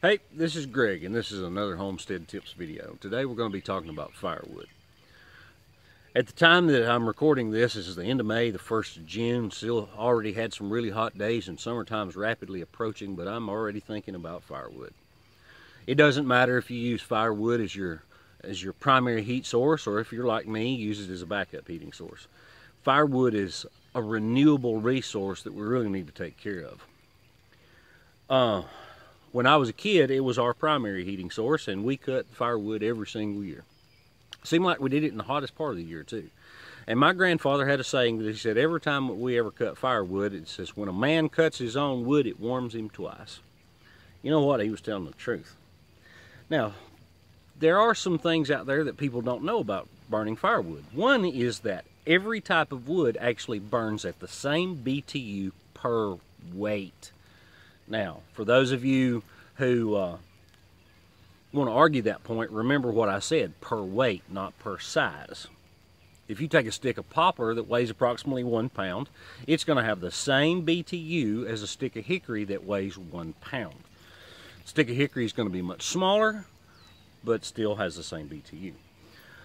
Hey, this is Greg, and this is another Homestead Tips video. Today we're going to be talking about firewood. At the time that I'm recording this is the end of May, the 1st of June. Still already had some really hot days, and summertime's rapidly approaching, but I'm already thinking about firewood. It doesn't matter if you use firewood as your primary heat source, or if you're like me, use it as a backup heating source. Firewood is a renewable resource that we really need to take care of. When I was a kid, it was our primary heating source, and we cut firewood every single year. Seemed like we did it in the hottest part of the year, too. And my grandfather had a saying that he said, every time we ever cut firewood, it says, when a man cuts his own wood, it warms him twice. You know what? He was telling the truth. Now, there are some things out there that people don't know about burning firewood. One is that every type of wood actually burns at the same BTU per weight. Now, for those of you who want to argue that point, remember what I said, per weight, not per size. If you take a stick of poplar that weighs approximately 1 pound, it's going to have the same BTU as a stick of hickory that weighs 1 pound. A stick of hickory is going to be much smaller, but still has the same BTU.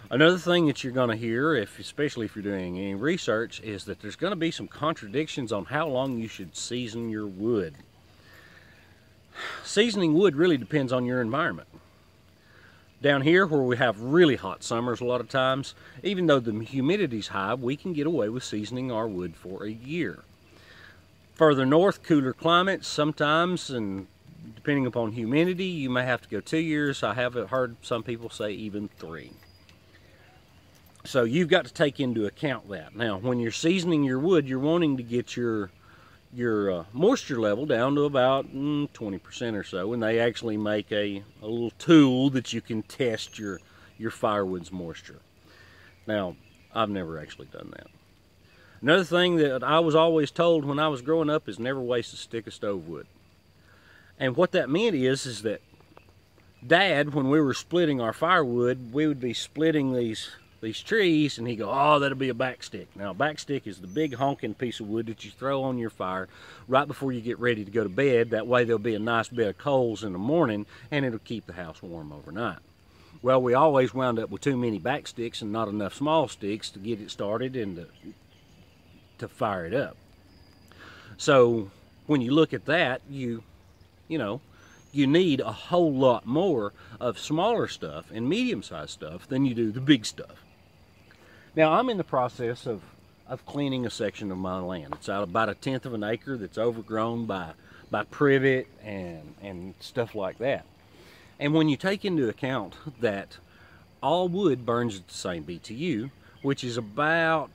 Another thing that you're going to hear, especially if you're doing any research, is that there's going to be some contradictions on how long you should season your wood. Seasoning wood really depends on your environment. Down here where we have really hot summers a lot of times, even though the humidity's high, we can get away with seasoning our wood for a year. Further north, cooler climates, sometimes, and depending upon humidity, you may have to go 2 years. I have heard some people say even 3. So you've got to take into account that. Now, when you're seasoning your wood, you're wanting to get your moisture level down to about 20% or so, and they actually make a little tool that you can test your firewood's moisture. Now, I've never actually done that. Another thing that I was always told when I was growing up is never waste a stick of stove wood. And what that meant is that Dad, when we were splitting our firewood, we would be splitting these trees, and he'd go, oh, that'll be a backstick. Now, a backstick is the big honking piece of wood that you throw on your fire right before you get ready to go to bed. That way there'll be a nice bed of coals in the morning, and it'll keep the house warm overnight. Well, we always wound up with too many backsticks and not enough small sticks to get it started and to fire it up. So when you look at that, you need a whole lot more of smaller stuff and medium-sized stuff than you do the big stuff. Now, I'm in the process of cleaning a section of my land. It's out about 1/10 of an acre that's overgrown by privet and stuff like that. And when you take into account that all wood burns at the same BTU, which is about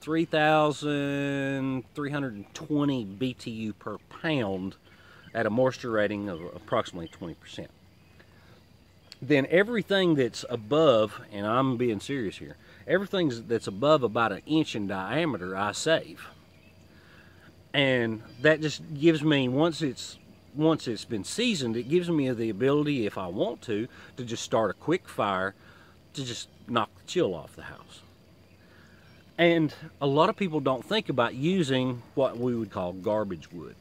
3,320 BTU per pound at a moisture rating of approximately 20%. Then everything that's above, and I'm being serious here, everything that's above about 1 inch in diameter, I save. And that just gives me, once it's been seasoned, it gives me the ability, if I want to just start a quick fire to just knock the chill off the house. And a lot of people don't think about using what we would call garbage wood.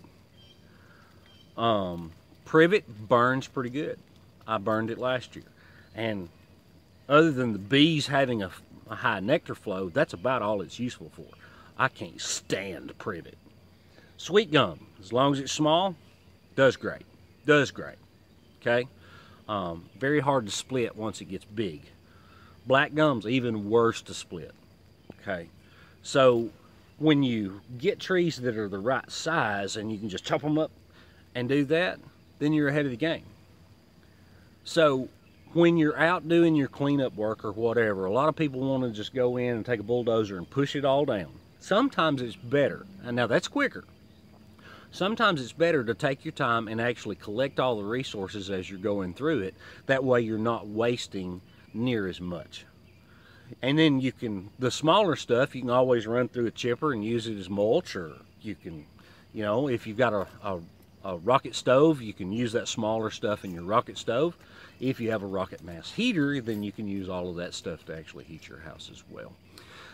Privet burns pretty good. I burned it last year, and other than the bees having a high nectar flow, that's about all it's useful for. I can't stand privet. Sweet gum, as long as it's small, does great. Okay, very hard to split once it gets big. Black gum's even worse to split. Okay, so when you get trees that are the right size and you can just chop them up and do that, then you're ahead of the game. So when you're out doing your cleanup work or whatever, a lot of people want to just go in and take a bulldozer and push it all down. Sometimes it's better, and now that's quicker. Sometimes it's better to take your time and actually collect all the resources as you're going through it. That way you're not wasting near as much. And then you can, the smaller stuff, you can always run through a chipper and use it as mulch, or you can, if you've got a rocket stove, you can use that smaller stuff in your rocket stove. If you have a rocket mass heater, then you can use all of that stuff to actually heat your house as well.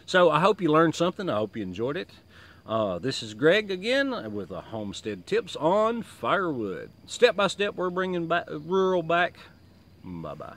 So I hope you learned something. I hope you enjoyed it. This is Greg again with a Homestead Tips on Firewood. Step by step, we're bringing back rural back. Bye-bye.